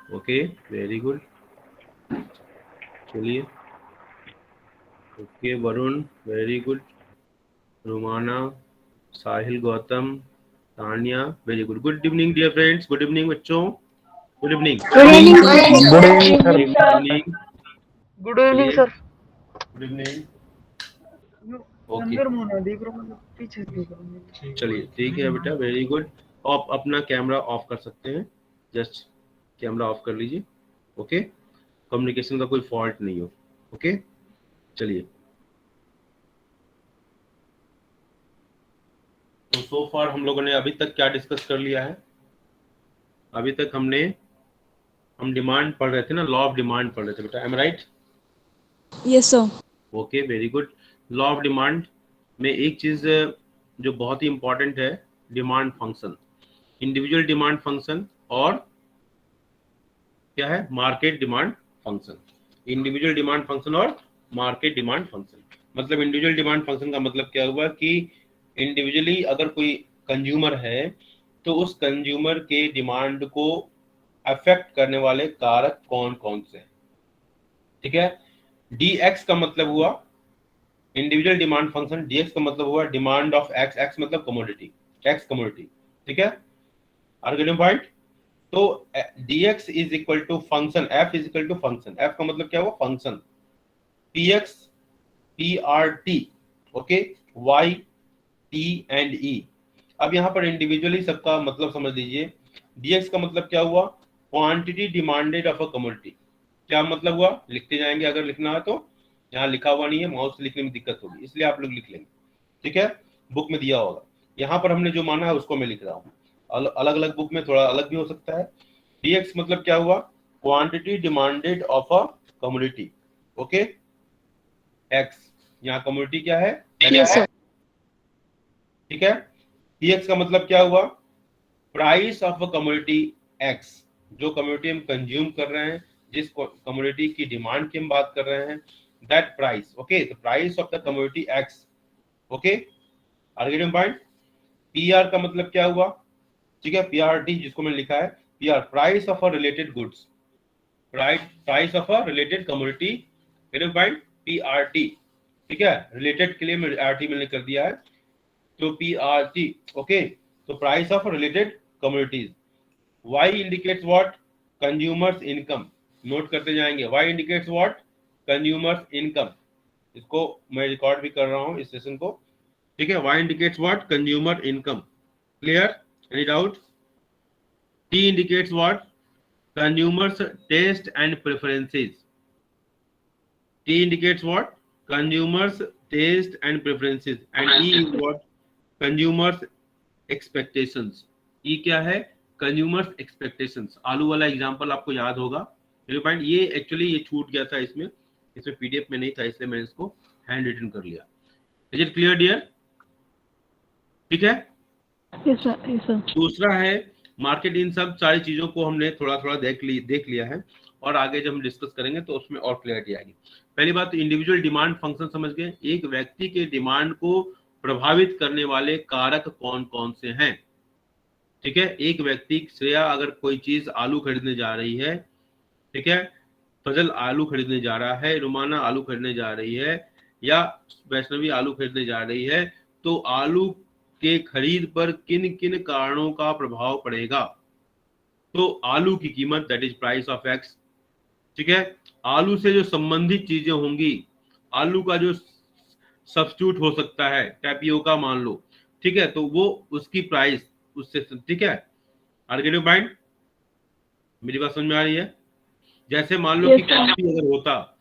Okay, very good. चलिए, okay Varun, very good. Romana, Sahil, Gautam, Tania, very good. Good evening dear friends, good evening बच्चों, good evening, good evening sir. Good evening sir. Good evening. Good evening चलिए, sir. Good evening. Okay, अंदर मुंह ना देख रहा हूँ, मतलब पीछे देख रहा हूँ। चलिए ठीक है बेटा, वेरी गुड। आप अपना कैमरा ऑफ कर सकते हैं, जस्ट कैमरा ऑफ कर लीजिए। ओके, कम्युनिकेशन का कोई फॉल्ट नहीं हो। ओके, चलिए। तो सो फार हम लोगों ने अभी तक क्या डिस्कस कर लिया है? अभी तक हम डिमांड पढ़ रहे थे ना, लॉ ऑफ डिमांड पढ़ रहे थे बेटा, am right? Yes sir. Okay, very good. Law of demand में एक चीज जो बहुत ही इंपॉर्टेंट है, demand function, individual demand function और क्या है, market demand function. Individual demand function और मार्केट डिमांड फंक्शन। मतलब इंडिविजुअल डिमांड फंक्शन का मतलब क्या हुआ कि इंडिविजुअली अगर कोई कंज्यूमर है तो उस कंज्यूमर के डिमांड को अफेक्ट करने वाले कारक कौन कौन से हैं। ठीक है, dx का मतलब हुआ इंडिविजुअल डिमांड फंक्शन, dx का मतलब हुआ डिमांड ऑफ x, x मतलब कमोडिटी, x कमोडिटी। ठीक है, आर गेटिंग पॉइंट? तो dx is equal to function f is equal to function, f का मतलब क्या हुआ, function px prt, okay, y t and e। अब यहाँ पर इंडिविजुअली सबका मतलब समझ लीजिए। dx का मतलब क्या हुआ, quantity demanded of a commodity. क्या मतलब हुआ, लिखते जाएंगे, अगर लिखना है तो। यहाँ लिखा हुआ नहीं है, माउस से लिखने में दिक्कत होगी, इसलिए आप लोग लिख लेंगे। ठीक है, बुक में दिया होगा। यहाँ पर हमने जो माना है उसको मैं लिख रहा हूँ, अलग अलग बुक में थोड़ा अलग भी हो सकता है। dx मतलब क्या हुआ, quantity demanded of a commodity. Okay, x, यहाँ कमोडिटी क्या है, यस सर। ठीक है। px का मतलब क्या हुआ, price of a commodity x, जो कमोडिटी हम कंज्यूम कर रहे हैं, जिस कमोडिटी की डिमांड की हम बात कर रहे हैं, that price. Okay, the price of the commodity x। Okay, argument point. PR का मतलब क्या हुआ, ठीक है, पीआरटी जिसको मैंने लिखा है, PR price of a related goods, price of a related commodity, point PRT. ठीक है, रिलेटेड के लिए मैं आरटी मैंने कर दिया है, तो पीआरटी। ओके, तो price of related commodities. Y indicates what, consumers income. Note करते जाएंगे, Y indicates what, consumers income. इसको मैं रिकॉर्ड भी कर रहा हूं इस सेशन को। ठीक है, Y indicates what, consumer income. Clear, any doubt? T indicates what, consumers taste and preferences। T indicates what, consumers taste and preferences, and E is what, consumers expectations। E क्या है, consumers expectations। आलू वाला example आपको याद होगा। Point ये actually ये छूट गया था, इसमें पीडीएफ में नहीं था, इसलिए मैंने इसको हैंड रिटन कर लिया। Is it clear dear? ठीक है, यस सर। Yes sir. दूसरा है मार्केट। इन सब सारी चीजों को हमने थोड़ा थोड़ा देख लिया है, और आगे जब हम डिस्कस करेंगे तो उसमें और क्लैरिटी आएगी। पहली बात तो इंडिविजुअल डिमांड फंक्शन समझ गए, एक व्यक्ति के डिमांड को प्रभावित करने वाले कारक कौन कौन से हैं। ठीक है, एक व्यक्ति, श्रेया अगर कोई चीज आलू खरीदने जा रही है, ठीक है, फजल आलू खरीदने जा रहा है, रुमाना आलू खरीदने जा रही है, या वैष्णवी आलू खरीदने जा रही है, तो आलू के खरीद पर किन किन कारणों का प्रभाव पड़ेगा। तो आलू की कीमत, that is price of x. ठीक है, आलू से जो संबंधित चीजें होंगी, आलू का जो सब्स्टिट्यूट हो सकता है, टैपियोका मान लो, ठीक है, तो वो उसकी प्राइस उससे। ठीक है, आर्गेटिव पॉइंट, मेरी बात समझ में आ रही है? जैसे मान लो कि कॉफी अगर होता,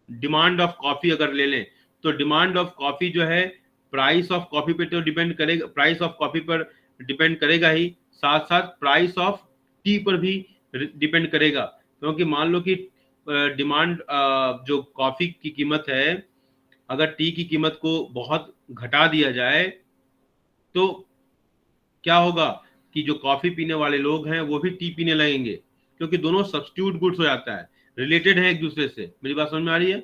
डिमांड ऑफ कॉफी अगर ले लें, तो डिमांड ऑफ कॉफी जो है, प्राइस ऑफ कॉफी पे तो डिपेंड करेगा, प्राइस ऑफ कॉफी पर डिपेंड करेगा ही, साथ साथ प्राइस ऑफ टी पर भी डिपेंड करेगा। क्योंकि मान लो कि डिमांड जो कॉफी की कीमत है, अगर टी की कीमत को बहुत घटा दिया जाए तो क्या होगा कि जो कॉफी पीने वाले लोग हैं वो भी टी पीने लगेंगे, क्योंकि दोनों सब्स्टिट्यूट गुड्स हो जाता है, रिलेटेड है एक दूसरे से। मेरी बात समझ में आ रही है?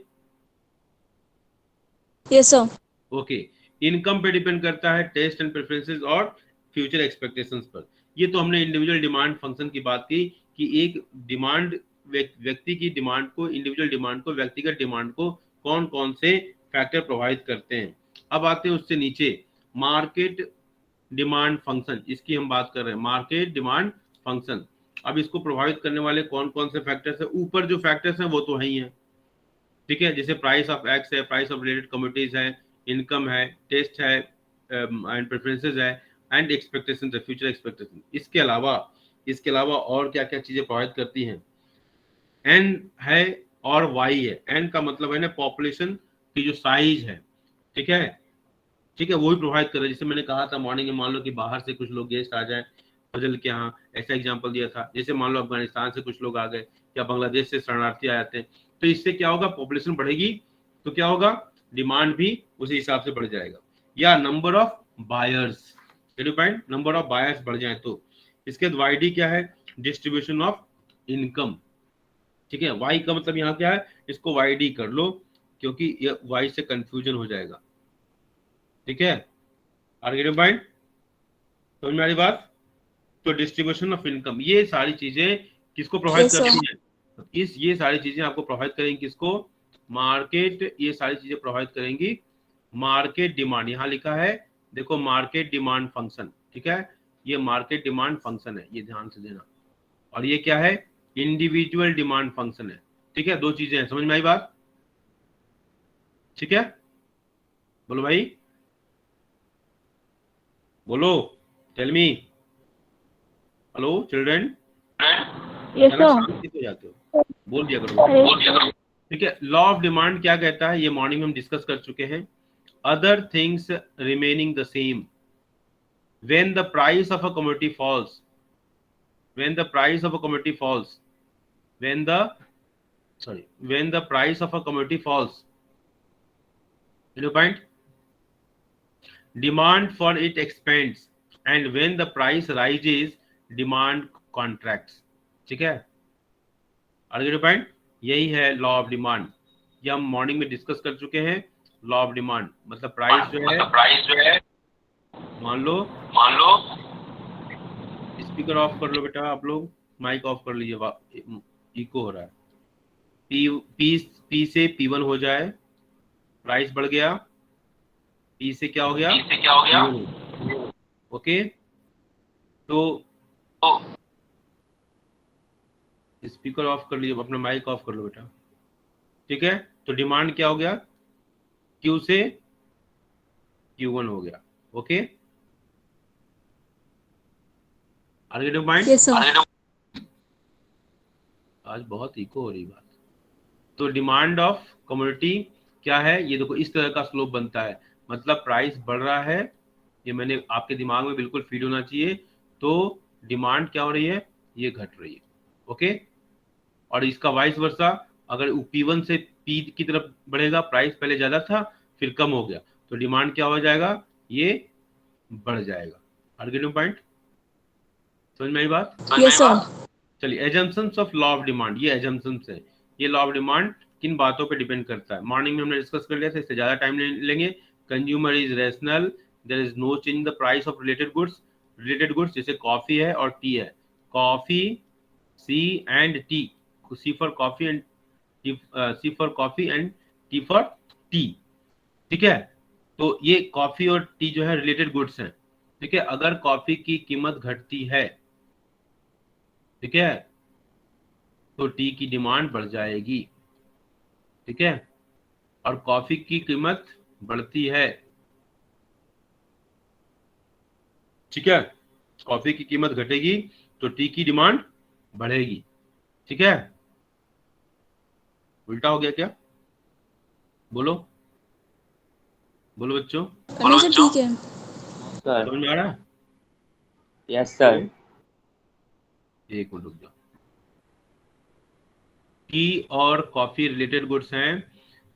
Yes sir. ओके, इनकम पे डिपेंड करता है, टेस्ट एंड प्रेफरेंसेस और फ्यूचर एक्सपेक्टेशंस पर। ये तो हमने इंडिविजुअल डिमांड फंक्शन की बात की कि एक डिमांड व्यक्ति की डिमांड को, इंडिविजुअल डिमांड को, व्यक्तिगत डिमांड को कौन कौन से फैक्टर प्रभावित करते हैं। अब आते हैं उससे नीचे, मार्केट डिमांड फंक्शन, इसकी हम बात कर रहे हैं, मार्केट डिमांड फंक्शन। अब इसको प्रभावित करने वाले कौन कौन से फैक्टर्स है, ऊपर जो फैक्टर्स हैं वो तो है ही है, ठीक है, जैसे प्राइस ऑफ एक्स है, प्राइस ऑफ रिलेटेड कमोडिटीज है, इनकम है, टेस्ट है एंड प्रेफरेंसेस है, एंड एक्सपेक्टेशन है, फ्यूचर एक्सपेक्टेशन। इसके अलावा और क्या क्या चीजें प्रभावित करती हैं, एन है और वाई है। एन का मतलब है ना पॉपुलेशन की जो साइज है, ठीक है, ठीक है, वो भी प्रभावित कर रहा है। जैसे मैंने कहा था मॉर्निंग में, मान लो कि बाहर से कुछ लोग गेस्ट आ जाए फजल के यहाँ, ऐसा एग्जांपल दिया था। जैसे मान लो अफगानिस्तान से कुछ लोग आ गए या बांग्लादेश से शरणार्थी आ जाते हैं, तो इससे क्या होगा, पॉपुलेशन बढ़ेगी तो क्या होगा, डिमांड भी उसी हिसाब से बढ़ जाएगा। या number of buyers, number of buyers बढ़ जाए तो। इसके बाद वाई डी क्या है, डिस्ट्रीब्यूशन ऑफ इनकम, ठीक है। वाई का मतलब यहाँ क्या है, इसको वाई डी कर लो क्योंकि ये वाई से कंफ्यूजन हो जाएगा, ठीक है। आगे पॉइंट समझ में आ रही बात। तो डिस्ट्रीब्यूशन ऑफ इनकम, ये सारी चीजें किसको प्रभावित Yes, sir. करती हैं, ये सारी चीजें आपको प्रभावित करेंगी किसको, मार्केट, ये सारी चीजें प्रभावित करेंगी मार्केट डिमांड। यहाँ लिखा है देखो, मार्केट डिमांड फंक्शन, ठीक है, ये मार्केट डिमांड फंक्शन है, ये ध्यान से देना। और ये क्या है, इंडिविजुअल डिमांड फंक्शन है, ठीक है। दो चीजें हैं, समझ में आई बात, ठीक है। बोलो भाई, बोलो, tell me, hello children. Yes, sir. शांति हो जाते हो, बोल दिया करो, ठीक है। लॉ ऑफ डिमांड क्या कहता है, ये मॉर्निंग में हम डिस्कस कर चुके हैं। Other things remaining the same, when the price of a commodity falls, when the price of a commodity falls, when the price of a commodity falls, point, demand for it expands, and when the price rises demand contracts, ठीक है। आगे point, यही है law of demand, ये हम morning में discuss कर चुके हैं। लॉ ऑफ डिमांड मतलब प्राइस जो है, मान लो स्पीकर ऑफ कर लो बेटा, आप लोग माइक ऑफ कर लीजिए, इको हो रहा है। पी से P1 हो जाए, प्राइस बढ़ गया, P से क्या हो गया, ओके। तो स्पीकर ऑफ कर लीजिए, अपना माइक ऑफ कर लो बेटा, ठीक है। तो डिमांड क्या हो गया, Q से Q1 हो गया, ओके। आगे पॉइंट, Yes, sir. आज बहुत इको हो रही बात। तो डिमांड ऑफ कमोडिटी क्या है, ये देखो इस तरह का स्लोप बनता है, मतलब प्राइस बढ़ रहा है, ये मैंने आपके दिमाग में बिल्कुल फीड होना चाहिए। तो डिमांड क्या हो रही है, ये घट रही है, ओके। और इसका वाइस वर्सा, अगर P1 से P की तरफ बढ़ेगा, प्राइस पहले ज्यादा था फिर कम हो गया, तो डिमांड क्या हो जाएगा, ये बढ़ जाएगा। आगे पॉइंट समझ में आई बात। Yes, sir. चलिए, assumptions of law of demand, ये एजम्पशंस है। ये लॉ ऑफ डिमांड किन बातों पे डिपेंड करता है, मॉर्निंग में हमने डिस्कस कर लिया था, इससे ज्यादा टाइम लेंगे। Consumer is rational, there is no change in the price of related goods जैसे कॉफी है और टी है, coffee C and T, C for coffee and T for tea, ठीक है। तो ये कॉफी और टी जो है रिलेटेड गुड्स हैं, ठीक है। अगर कॉफी की कीमत घटती है, ठीक है, तो टी की डिमांड बढ़ जाएगी, ठीक है। और कॉफी की कीमत बढ़ती है, ठीक है, कॉफी की कीमत घटेगी तो टी की डिमांड बढ़ेगी, ठीक है। उल्टा हो गया क्या, बोलो बोलो बच्चों, नहीं सर, ठीक है। सर, समझ में आ रहा है। Yes sir. एक मिनट रुक जाओ। टी और कॉफी रिलेटेड गुड्स हैं,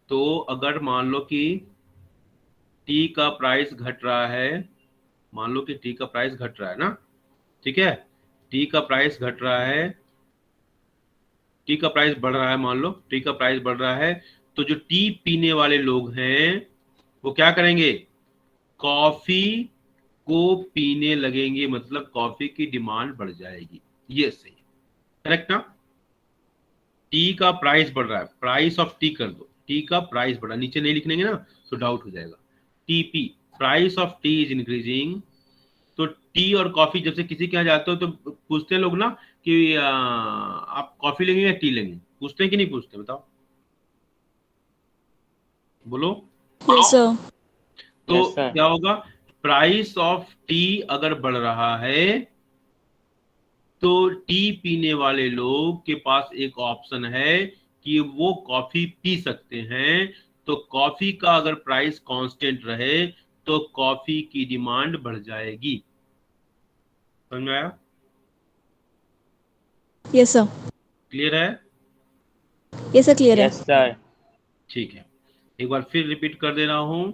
तो अगर मान लो कि टी का प्राइस घट रहा है, मान लो कि टी का प्राइस घट रहा है ना, ठीक है, टी का प्राइस घट रहा है, टी का प्राइस बढ़ रहा है, मान लो टी का प्राइस बढ़ रहा है, तो जो टी पीने वाले लोग हैं वो क्या करेंगे, कॉफी को पीने लगेंगे, मतलब कॉफी की डिमांड बढ़ जाएगी, ये सही, करेक्ट ना? टी का प्राइस बढ़ रहा है, प्राइस ऑफ टी कर दो, टी का प्राइस बढ़ा, नीचे नहीं लिखनेंगे ना तो डाउट हो जाएगा। TP, price of T is increasing. तो टी और कॉफी, जब से किसी के यहाँ जाते हो तो पूछते हैं लोग ना कि आप कॉफी लेंगे या टी लेंगे, पूछते हैं कि नहीं पूछते, बताओ, बोलो। Yes, sir. तो Yes, sir. क्या होगा, प्राइस ऑफ टी अगर बढ़ रहा है तो टी पीने वाले लोग के पास एक ऑप्शन है कि वो कॉफी पी सकते हैं। तो कॉफी का अगर प्राइस कांस्टेंट रहे तो कॉफी की डिमांड बढ़ जाएगी। समझ में आया? Yes, sir. क्लियर है? Yes, sir. Clear है। Yes, sir. ठीक है, एक बार फिर रिपीट कर दे रहा हूं।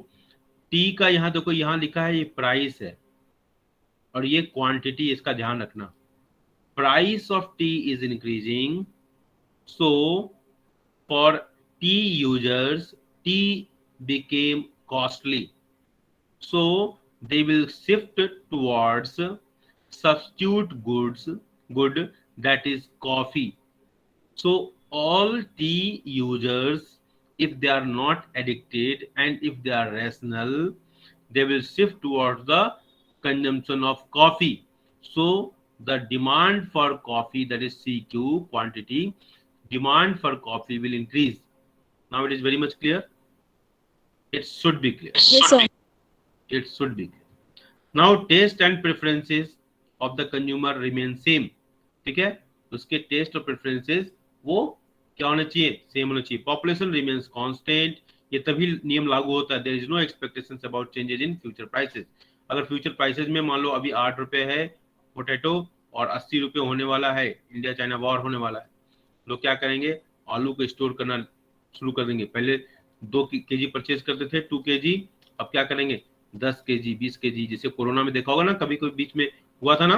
टी का यहाँ देखो, यहाँ लिखा है ये प्राइस है और ये क्वांटिटी, इसका ध्यान रखना। Price of T is increasing, so for T users T became costly, so they will shift towards substitute good, that is coffee. So all tea users, if they are not addicted and if they are rational, they will shift towards the consumption of coffee. So the demand for coffee, that is CQ, quantity, demand for coffee will increase. Now it is very much clear. It should be clear. Yes, sir. It should be clear. Now taste and preferences of the consumer remain same. ठीक है, उसके test और preferences वो क्या होने चाहिए, same होने चाहिए। पॉपुलेशन रिमेन्स कांस्टेंट, ये तभी नियम लागू होता है। There is no expectations about changes in future prices. अगर फ्यूचर प्राइसेस में मान लो अभी 8 रुपए है पोटैटो और 80 रुपए होने वाला है, इंडिया चाइना वॉर होने वाला है, लोग क्या करेंगे, आलू को स्टोर करना शुरू कर देंगे। पहले 2 केजी परचेज करते थे, 2 केजी, अब क्या करेंगे 10 केजी 20 केजी। जैसे कोरोना में देखा होगा ना, कभी कोई बीच में हुआ था ना,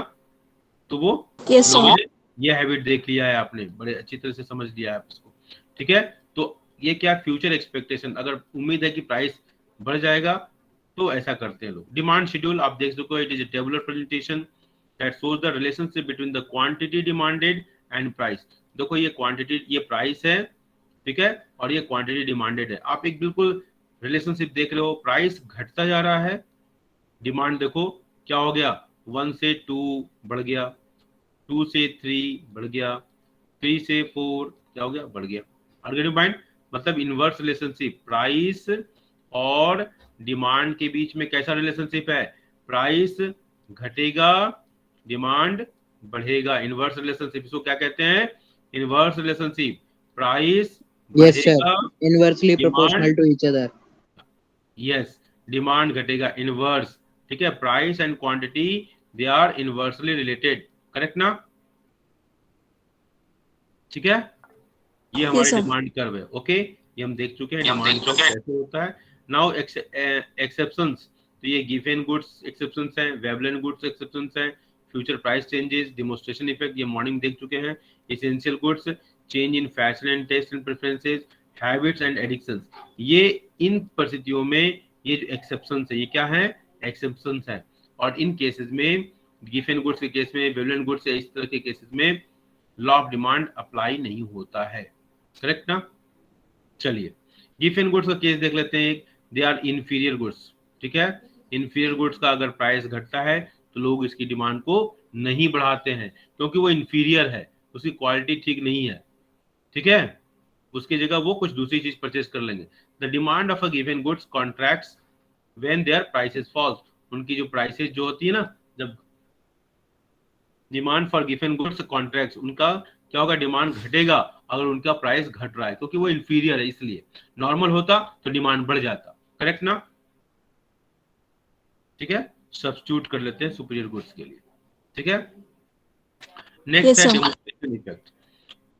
तो वो Yes, sir. लोगों ने ये हैबिट देख लिया है, आपने बड़े अच्छी तरह से समझ लिया है इसको। ठीक है, तो ये क्या फ्यूचर एक्सपेक्टेशन, अगर उम्मीद है कि प्राइस बढ़ जाएगा तो ऐसा करते हैं लोग। डिमांड शेड्यूल आप देख सको, it is a tabular presentation that shows the relationship between the quantity demanded and price. देखो ये क्वांटिटी, ये प्राइस है, ठीक है, और ये क्वांटिटी डिमांडेड है। आप एक बिल्कुल रिलेशनशिप देख रहे हो, प्राइस घटता जा रहा है, डिमांड देखो क्या हो गया, 1 से 2 बढ़ गया, 2 से 3 बढ़ गया, 3 से 4 क्या हो गया, बढ़ गया। आर्गेटिव पॉइंट मतलब इनवर्स रिलेशनशिप, प्राइस और डिमांड के बीच में कैसा रिलेशनशिप है, प्राइस घटेगा डिमांड बढ़ेगा, इनवर्स रिलेशनशिप। इसको क्या कहते हैं, inverse relationship. Price Yes, sir. बढ़ेगा, Inversely demand, proportional to each other. Yes, demand घटेगा, इनवर्स। ठीक है, price and quantity they are inversely related, correct ना? ठीक है, ये हमारे Yes, sir. डिमांड कर्व है। ओके, ये हम देख चुके हैं डिमांड कर्व कैसे होता है। नाउ एक्सेप्शंस, तो ये गिवन गुड्स एक्सेप्शंस हैं, वेवलेंट गुड्स एक्सेप्शंस हैं, future price changes, demonstration effect, ये मॉर्निंग देख चुके हैं। Essential goods, change in fashion and taste and preferences, habits and addictions, ये इन परिस्थितियों में ये जो एक्सेप्शंस है, ये क्या है, एक्सेप्शंस है। और इन केसेस में, गिवन गुड्स के केस में, वेवलेंट गुड्स, इस तरह के केसेस में लॉ ऑफ डिमांड अप्लाई नहीं होता है, करेक्ट ना? चलिए गिवन गुड्स का केस देख लेते हैं। दे आर इंफीरियर गुड्स, ठीक है, इंफीरियर गुड्स का अगर प्राइस घटता है तो लोग इसकी डिमांड को नहीं बढ़ाते हैं, क्योंकि वो इंफीरियर है, उसकी क्वालिटी ठीक नहीं है, ठीक है, उसकी जगह वो कुछ दूसरी चीज परचेज कर लेंगे। The demand of a given goods contracts when their prices falls, उनकी जो प्राइसेस जो होती है ना, जब demand for given goods contracts, उनका क्या होगा, डिमांड घटेगा अगर उनका प्राइस घट रहा है, क्योंकि वो इंफीरियर है। इसलिए नॉर्मल होता तो डिमांड बढ़ जाता, करेक्ट ना? ठीक है, सब्स्टिट्यूट कर लेते हैं सुपीरियर गुड्स के लिए। ठीक है, नेक्स्ट Yes, है sir. Demonstration effect.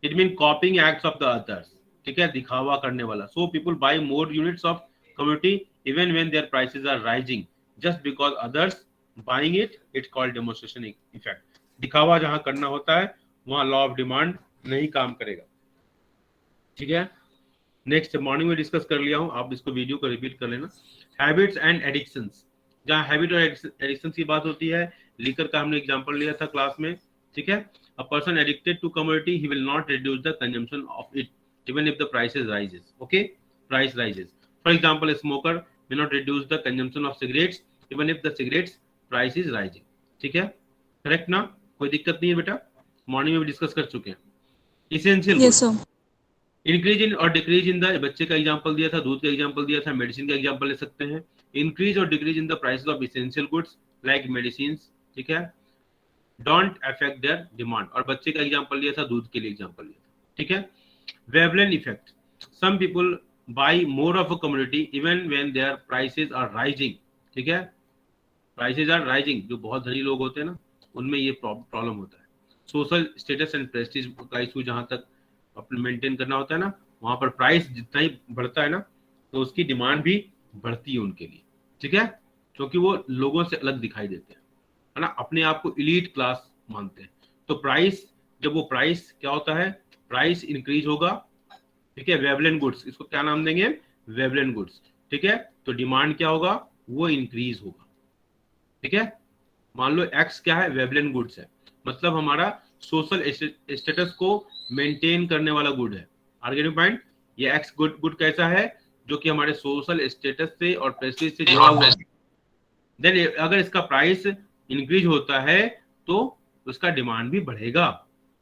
It mean copying acts of the others, ठीक है, दिखावा करने वाला। So people buy more units of community even when their prices are rising just because others buying it, it's called demonstration effect. दिखावा जहां करना होता है वहां लॉ ऑफ डिमांड नहीं काम करेगा। ठीक है, नेक्स्ट मॉर्निंग में डिस्कस कर लिया हूं, आप इसको वीडियो को रिपीट कर लेना। हैबिट्स एंड एडिक्शंस, जहां हैबिट और एडिक्शन की बात होती है, लीकर का हमने एग्जांपल लिया था क्लास में, ठीक है, a person addicted to commodity he will not reduce the consumption of it even if the prices rises. Okay, price rises. For example, a smoker may not reduce the consumption of cigarettes even if the cigarettes price is rising. ठीक है, correct ना, कोई दिक्कत नहीं है बेटा, morning में भी डिस्कस कर चुके हैं. Essential Yes, sir. इंक्रीज इन और डिक्रीज इन द, बच्चे का एग्जांपल दिया था, दूध का एग्जांपल दिया था, मेडिसिन का एग्जांपल ले सकते हैं. इंक्रीज और decrease in the prices of essential goods like medicine. ठीक है, डोंट अफेक्ट देयर डिमांड, और बच्चे का एग्जांपल लिया था, दूध के लिए एग्जांपल लिया था. ठीक है, Veblen effect, some people buy more of a commodity even when their prices are rising. ठीक है, प्राइसेस आर राइजिंग, जो बहुत धनी लोग होते हैं ना, उनमें ये प्रॉब्लम होता है. सोशल स्टेटस एंड प्रेस्टीज का इशू जहां तक अपने मेंटेन करना होता है ना, वहां पर प्राइस जितना ही बढ़ता है ना, तो उसकी डिमांड भी बढ़ती है उनके लिए. ठीक है, क्योंकि वो लोगों से अलग दिखाई देते हैं, है ना, अपने आप को एलीट क्लास मानते हैं. तो प्राइस, जब वो प्राइस क्या होता है, प्राइस इंक्रीज होगा. ठीक है, वेवलेंट गुड्स, इसको क्या नाम देंगे, वेवलेंट गुड्स. ठीक है, तो डिमांड क्या होगा, वो इंक्रीज होगा. ठीक है, मान लो एक्स क्या है, वेवलेंट गुड्स है, मतलब हमारा सोशल स्टेटस को मेंटेन करने वाला गुड है. आर्गेटिव पॉइंट, ये एक्स गुड कैसा है, जो कि हमारे सोशल स्टेटस से और प्रेस्टीज से जुड़ा हुआ है. देन अगर इसका प्राइस इंक्रीज होता है तो उसका डिमांड भी बढ़ेगा.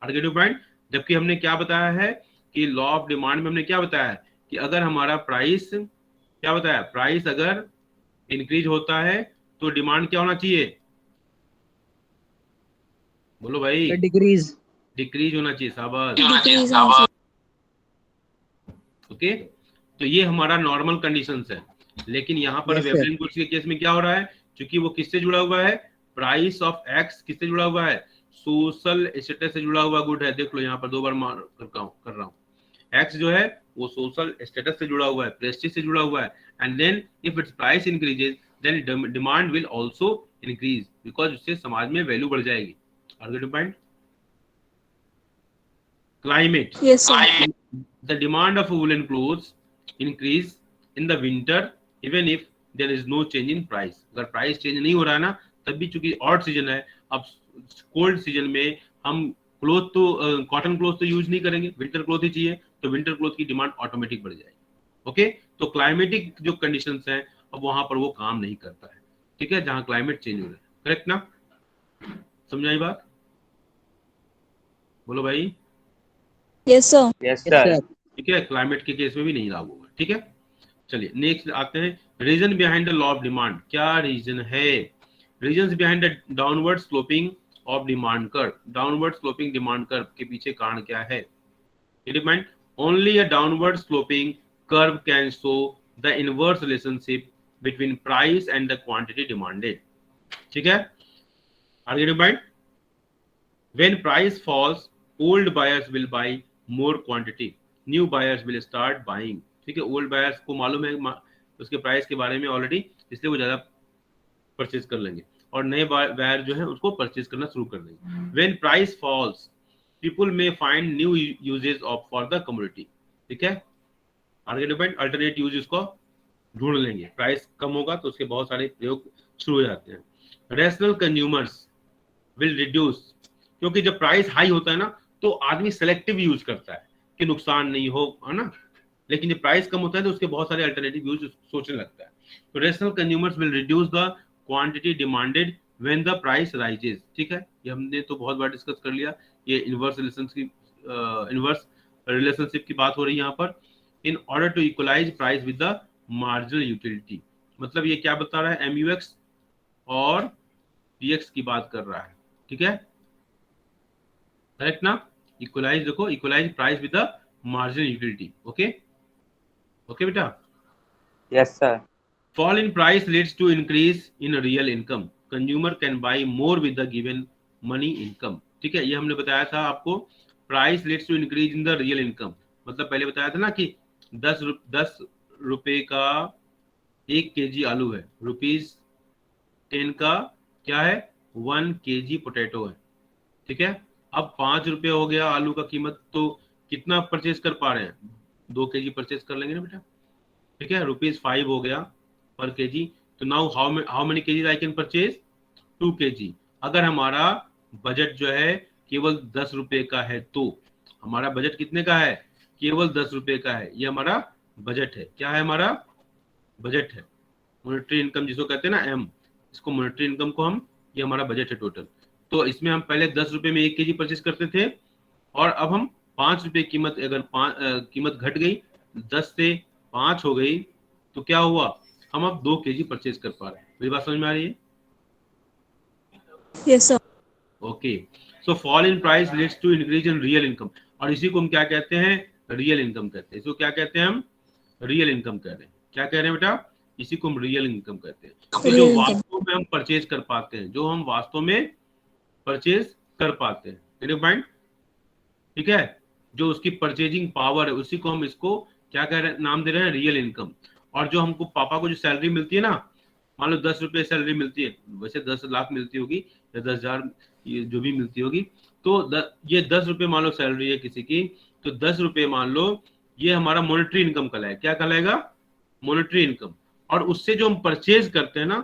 आर्गेटिव पॉइंट, जबकि हमने क्या बताया है कि लॉ ऑफ डिमांड में हमने क्या बताया है कि अगर हमारा प्राइस, क्या बताया, प्राइस अगर इंक्रीज होता है तो डिमांड क्या होना चाहिए, बोलो भाई, डिक्रीज होना चाहिए. शाबाश. Decrease होना चाहिए. ओके, तो ये हमारा नॉर्मल कंडीशंस है. लेकिन यहाँ पर वेवलेंट गुड्स के केस में क्या हो रहा है, क्योंकि वो किससे जुड़ा हुआ है, प्राइस ऑफ एक्स किससे जुड़ा हुआ है, सोशल स्टेटस से जुड़ा हुआ गुड है. देख लो यहाँ पर 2 बार कर रहा हूँ. एक्स जो है वो सोशल स्टेटस से जुड़ा हुआ है, प्रेस्टीज से जुड़ा हुआ है. And then if its price increases then demand will also increase, because उससे समाज में वैल्यू बढ़ जाएगी. आर्गेटिव point. Climate. Yes, sir. The demand of woolen clothes increase in the winter even if there is no change in price. अगर price change नहीं हो रहा है ना, तब भी चूंकि ऑड सीजन है, अब कोल्ड सीजन में हम क्लोथ तो कॉटन क्लोथ तो यूज नहीं करेंगे, विंटर क्लोथ ही चाहिए, तो विंटर क्लोथ की डिमांड ऑटोमेटिक बढ़ जाएगी. ओके, तो क्लाइमेटिक जो कंडीशंस हैं, अब वहां पर वो काम नहीं करता है. ठीक है, जहां क्लाइमेट चेंज हो रहा है. करेक्ट ना, समझाई बात, बोलो भाई. Yes, sir. Yes, sir. ठीक है, क्लाइमेट के केस में भी नहीं लागू होगा. ठीक है, चलिए नेक्स्ट आते हैं. Reason behind the law of demand, क्या रीजन है, reasons behind the downward sloping of demand curve. Downward sloping demand curve के पीछे कारण क्या है. Demand, only a downward sloping curve can show the inverse relationship between price and the quantity demanded. ठीक है, आगे demand, when price falls old buyers will buy more quantity, new buyers will start buying. ठीक है, old buyers को मालूम है उसके price के बारे में ऑलरेडी, इसलिए वो ज्यादा परचेज कर लेंगे, और नए बायर जो है उसको परचेज करना शुरू कर देंगे. When price false people may find new uses of for the commodity. ठीक है, आगे डिपेंड, अल्टरनेट यूज उसको ढूंढ लेंगे. प्राइस कम होगा तो उसके बहुत सारे प्रयोग शुरू हो जाते हैं. रैशनल कंज्यूमर्स विल रिड्यूस, क्योंकि जब प्राइस हाई होता है ना, तो आदमी सेलेक्टिव यूज करता है कि नुकसान नहीं हो, है ना. लेकिन जब प्राइस कम होता है तो उसके बहुत सारे अल्टरनेटिव यूज सोचने लगता है. तो rational consumers will reduce the quantity demanded when the price rises. ठीक है, ये हमने तो बहुत बार डिस्कस कर लिया. ये इनवर्स रिलेशनशिप की बात हो रही है यहाँ पर. In order to equalize price with the marginal utility, मतलब ये क्या बता रहा है, MUX और PX की बात कर रहा है. ठीक है, करेक्ट ना. इक्वलाइज, देखो, equalize price with the marginal utility. Okay, okay बेटा. Yes, sir. Fall in price leads to increase in real income. Consumer can buy more with the given money income. ठीक है, ये हमने बताया था आपको. Price leads to increase in the real income, मतलब पहले बताया था ना कि 10 रुपए का 1 kg आलू है, ₹10 का क्या है, 1 kg पोटैटो है. ठीक है, अब 5 रुपए हो गया आलू का कीमत, तो कितना परचेज कर पा रहे हैं, 2 kg परचेज कर लेंगे ना बेटा. ठीक है, ₹5 हो गया पर kg. तो now how many kg I can purchase, 2 kg. अगर हमारा बजट जो है केवल 10 रुपए का है, तो हमारा बजट कितने का है? केवल 10 रुपए का है। ये हमारा बजट है। क्या है? हमारा बजट है। मॉनेटरी इनकम जिसको कहते हैं ना एम, इसको मॉनेटरी इनकम को हम, ये हमारा बजट है टोटल। तो इसमें हम पहले 10 रुपए में 1 केजी परचेज करते थे, और अब हम 5 रुपए कीमत, अगर कीमत घट गई, 10 से 5 हो गई, तो क्या हुआ? हम अब 2 केजी परचेज कर पा रहे हैं। मेरी बात समझ में आ रही है? Yes, sir. Okay, so fall in price leads to increase in real income, और इसी को हम क्या कहते हैं? रियल इनकम कहते हैं। इसको क्या कहते हैं हम? रियल इनकम कह रहे हैं। क्या कह रहे हैं बेटा? इसी को हम रियल इनकम कहते हैं। कि जो Real income. वास्तव में हम परचेज कर पाते हैं, जो हम वास्तव में परचेज कर पाते हैं, पॉइंट, ठीक है, जो उसकी परचेजिंग पावर है, उसी को हम इसको क्या कह रहे हैं? नाम दे रहे हैं रियल इनकम। और जो हमको पापा को जो सैलरी मिलती है ना, मान लो 10 रुपए सैलरी मिलती है, वैसे 10 लाख मिलती होगी या 10,000, ये जो भी मिलती होगी, तो ये 10 रुपए मान लो सैलरी है किसी की, तो 10 रुपए मान लो ये हमारा मॉनेटरी इनकम कहलाएगा। क्या कहलाएगा? Monetary income. और उससे जो हम परचेज करते हैं ना,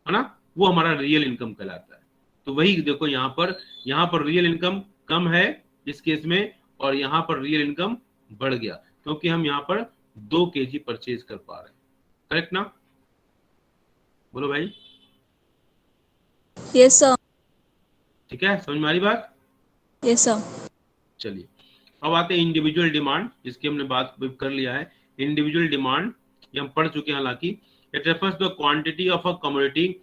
है ना, वो हमारा रियल इनकम कहलाता है। तो वही देखो, यहाँ पर रियल इनकम कम है इस केस में, और यहाँ पर रियल इनकम बढ़ गया, क्योंकि हम यहाँ पर 2 केजी परचेज कर पा रहे हैं। करेक्ट ना? बोलो भाई। Yes, sir. ठीक है, समझ में आ रही बात? Yes, sir. चलिए, अब आते हैं इंडिविजुअल डिमांड, जिसकी हमने बात कर लिया है। इंडिविजुअल डिमांड ये हम पढ़ चुके हैं। हालांकि it refers the quantity of a commodity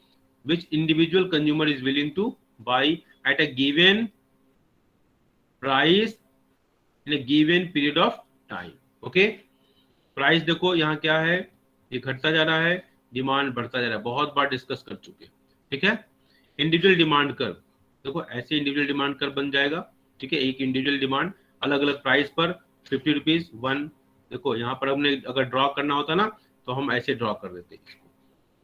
which individual consumer is willing to buy at a given price in a given period of time. Okay, price देखो यहाँ क्या है? ये घटता जा रहा है, डिमांड बढ़ता जा रहा है। बहुत बार डिस्कस कर चुके हैं, ठीक है। इंडिविजुअल डिमांड कर, देखो ऐसे इंडिविजुअल डिमांड कर बन जाएगा, ठीक है। एक इंडिविजुअल डिमांड अलग अलग प्राइस पर 50 रुपीज 1। देखो यहाँ पर हमने अगर ड्रॉ करना होता ना, तो हम ऐसे ड्रॉ कर देते हैं।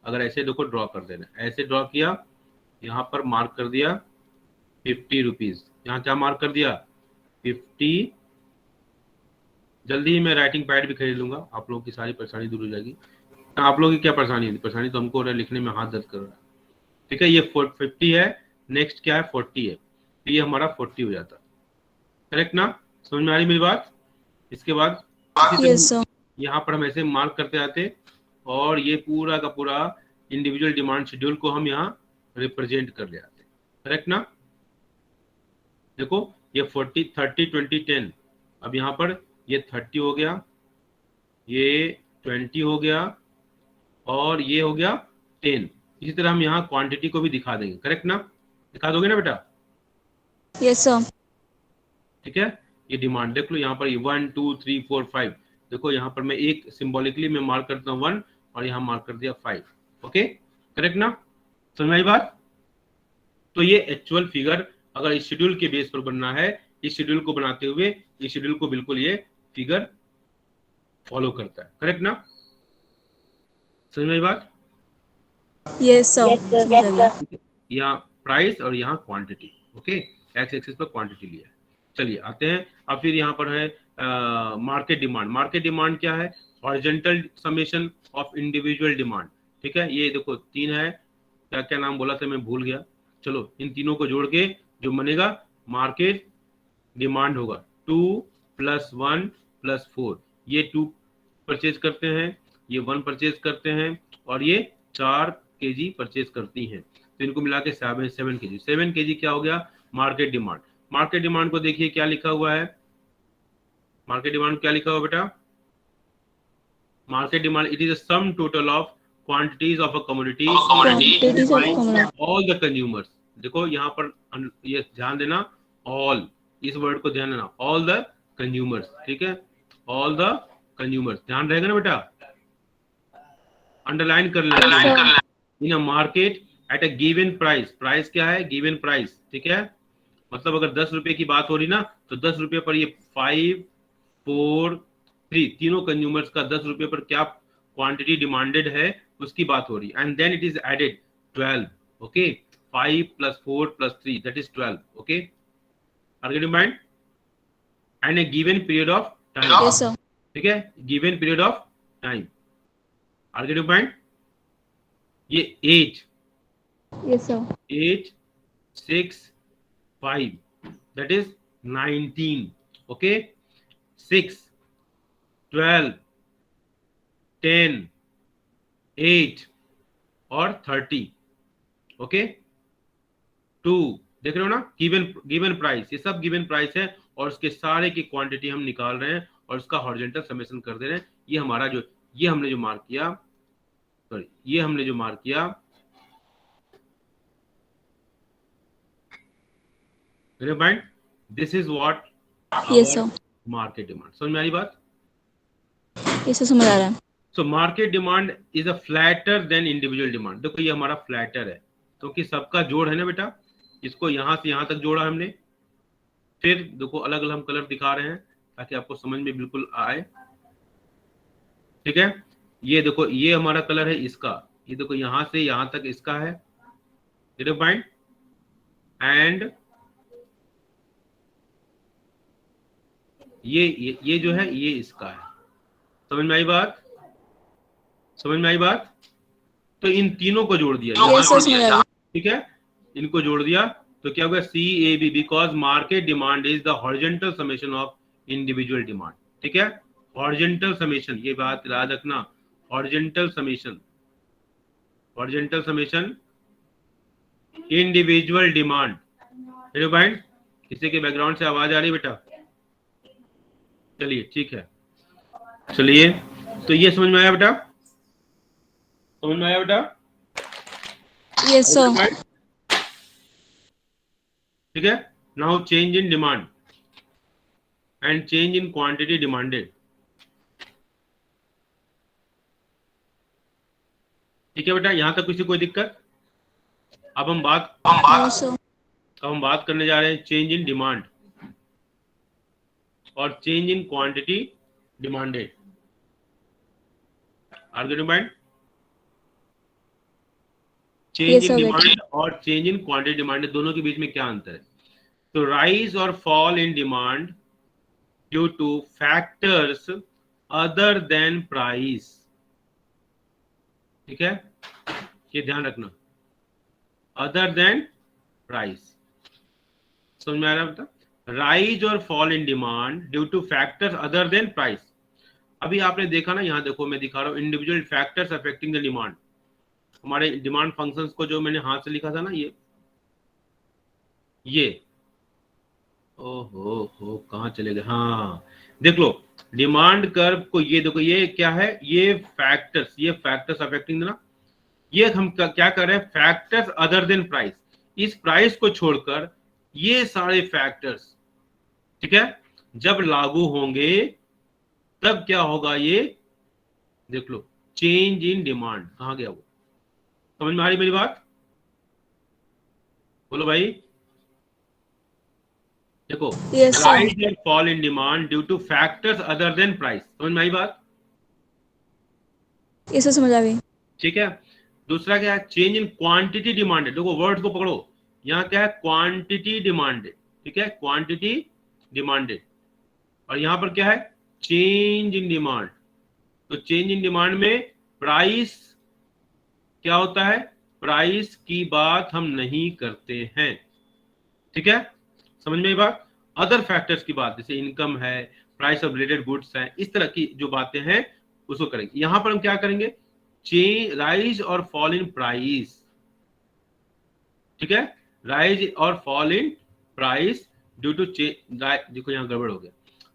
अगर ऐसे देखो ड्रॉ कर देना, ऐसे ड्रॉ किया, यहाँ पर मार्क कर दिया 50 रुपीज, यहाँ क्या मार्क कर दिया? 50। जल्दी ही मैं राइटिंग पैड भी खरीद लूंगा, आप लोगों की सारी परेशानी दूर हो जाएगी। आप लोगों की क्या परेशानी है? परेशानी तो हमको लिखने में हाथ दर्द कर रहा है, ठीक है। ये 50 है, नेक्स्ट क्या है? 40 है, तो ये हमारा 40 हो जाता है। करेक्ट ना? समझ में आ रही मेरी बात? इसके बाद Yes, sir. यहाँ पर हम ऐसे मार्क करते आते, और ये पूरा का पूरा इंडिविजुअल डिमांड शेड्यूल को हम यहाँ रिप्रेजेंट कर ले आते। करेक्ट ना? देखो ये 40 30 20 10, अब यहाँ पर ये 30 हो गया, ये 20 हो गया, और ये हो गया 10। इसी तरह हम यहाँ क्वांटिटी को भी दिखा देंगे। करेक्ट ना? दिखा दोगे ना बेटा? Yes, sir. ठीक है। ये डिमांड देख लो, यहाँ पर 1 2 3 4 5। देखो यहाँ पर मैं एक सिंबॉलिकली मैं मार्क करता हूँ 1, और यहाँ मार्क कर दिया 5। ओके, करेक्ट ना? समझ में आई बात? तो ये एक्चुअल फिगर अगर इस शेड्यूल के बेस पर बनना है, इस शेड्यूल को बनाते हुए इस शेड्यूल को बिल्कुल ये फिगर फॉलो करता है। करेक्ट ना? समझ में आई बात? Yes, sir. समझ आ गया। यहाँ प्राइस और यहाँ क्वांटिटी। ओके, एक्स एक्सिस पर क्वांटिटी लिया है। चलिए आते हैं, अब फिर यहाँ पर है मार्केट डिमांड। मार्केट डिमांड क्या है? Horizontal summation of individual demand, ठीक है। ये देखो 3 है, क्या क्या नाम बोला था मैं भूल गया। चलो इन तीनों को जोड़ के जो बनेगा मार्केट डिमांड होगा 2 + 1 + 4। ये 2 परचेज करते हैं, ये 1 परचेज करते हैं, और ये 4 केजी परचेज करती हैं, तो इनको मिला के 7 केजी। 7 केजी क्या हो गया? Market demand. मार्केट डिमांड को देखिए क्या लिखा हुआ है। मार्केट डिमांड क्या लिखा हुआ बेटा? Market demand it is a sum total of quantities of a commodity Quantities of commodity. All the consumers. देखो यहाँ पर ये ध्यान देना, ऑल, इस वर्ड को ध्यान देना, ऑल द कंज्यूमर्स, ठीक है। ऑल द कंज्यूमर्स, ध्यान रहेगा ना बेटा? अंडरलाइन कर लेना। In a market at a given price. Price क्या है? गिवन प्राइस, ठीक है। मतलब अगर 10 रुपए की बात हो रही ना, तो 10 रुपए पर ये 5 4 3 तीनों कंज्यूमर्स का 10 रुपए पर क्या क्वांटिटी डिमांडेड है उसकी बात हो रही है। And then it is added 12। Okay, 5 + 4 + 3 that is 12। Okay, are getting mind? And a given period of time. Yes, sir. ठीक है, given period of time, are getting mind? ये एज Yes, sir. 8 6 5 that is 19. Okay, 6, 12, 10, 8 और 30. Okay, 2 देख रहे हो ना, given price, ये सब गिवन प्राइस है और उसके सारे की क्वांटिटी हम निकाल रहे हैं और उसका हॉरिजॉन्टल समेशन कर दे रहे हैं. ये हमारा जो ये हमने जो मार्क किया, सॉरी ये हमने जो मार्क किया, mind, this is what Yes, sir. Market demand. समझ में आ रही बात? Yes, sir, समझ आ रहा है. So market demand is a flatter than individual demand. देखो ये हमारा फ्लैटर है क्योंकि सबका जोड़ है ना बेटा, इसको यहां से यहां तक जोड़ा हमने. फिर देखो अलग अलग हम कलर दिखा रहे हैं ताकि आपको समझ में बिल्कुल आए. ठीक है, ये देखो ये हमारा कलर है इसका, ये देखो यहां से यहां तक इसका है, पॉइंट. एंड ये जो है ये इसका है. समझ में आई बात? समझ में आई बात? तो इन तीनों को जोड़ दिया. Yes, sir, समझ आ रहा है. ठीक है, इनको जोड़ दिया तो क्या होगा, CAB, because market demand is the horizontal summation of individual demand. ठीक है, हॉरिजॉन्टल समेशन, ये बात याद रखना, horizontal summation, horizontal summation individual demand. Point, किसी के बैकग्राउंड से आवाज आ रही है बेटा? चलिए ठीक है, चलिए तो ये समझ में आया बेटा? समझ में आया बेटा? Yes, sir. ठीक है, now change in demand and change in quantity demanded. ठीक है बेटा, यहां तक किसी कोई दिक्कत? अब हम No, sir. अब हम बात करने जा रहे हैं चेंज इन डिमांड और change in quantity demanded. Are getting point? Change Yes, in sir, demand और चेंज इन क्वांटिटी डिमांडेड, दोनों के बीच में क्या अंतर है? तो राइज और fall in demand due two factors other than price. ठीक है, ये ध्यान रखना, अदर देन प्राइस. समझ में आ रहा है बेटा? राइज और fall in demand due two factors other than price. अभी आपने देखा ना, यहां देखो मैं दिखा रहा हूं individual factors affecting the demand. हमारे डिमांड फंक्शंस को जो मैंने हाथ से लिखा था ना, ये ओहो कहां चले गए? हाँ देख लो, डिमांड कर्व को ये देखो, ये क्या है, ये फैक्टर्स अफेक्टिंग ना, ये हम क्या कर रहे हैं, फैक्टर्स अदर देन प्राइस. इस प्राइस को छोड़कर ये सारे फैक्टर्स, ठीक है, जब लागू होंगे तब क्या होगा, ये देख लो, चेंज इन डिमांड. कहां गया वो? समझ में आ रही मेरी बात? बोलो भाई. देखो, Yes, sir. Rise and fall in demand due two factors other than price. समझ में आई बात? Yes, sir, समझ आ गई. ठीक है. दूसरा क्या है, चेंज इन क्वांटिटी डिमांडेड. देखो वर्ड्स को पकड़ो, यहाँ क्या है, क्वांटिटी डिमांडेड. ठीक है, क्वांटिटी डिमांडेड. और यहाँ पर क्या है, चेंज इन डिमांड. तो चेंज इन डिमांड में प्राइस क्या होता है, प्राइस की बात हम नहीं करते हैं. ठीक है, समझ में ये बात? अदर फैक्टर्स की बात, जैसे इनकम है, प्राइस ऑफ रिलेटेड गुड्स है, इस तरह की जो बातें हैं उसको करेंगे. यहां पर हम क्या करेंगे, राइज और फॉल इन प्राइस. ठीक है, राइज और fall in price due to देखो यहां गड़बड़ हो गया,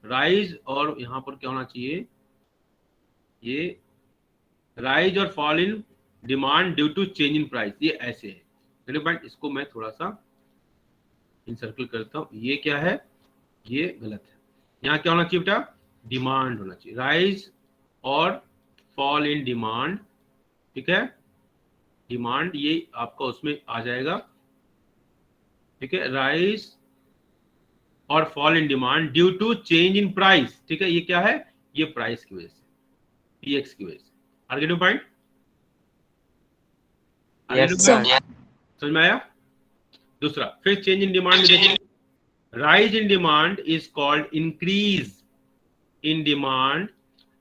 राइज और यहां पर क्या होना चाहिए, ये राइज और fall in demand due to change in price, ये ऐसे है. बट इसको मैं थोड़ा सा इंसर्कल करता हूं. ये क्या है, ये गलत है. यहाँ क्या होना चाहिए बेटा, डिमांड होना चाहिए, राइज और फॉल इन डिमांड. ठीक है, डिमांड ये आपका उसमें आ जाएगा. ठीक है, राइज और fall in demand due to change in price. ठीक है, ये क्या है, ये प्राइस की वजह से, पीएक्स की वजह से. Are getting point? समझ में आया? दूसरा, फिर चेंज इन डिमांड में देखिए, rise in demand is called increase in demand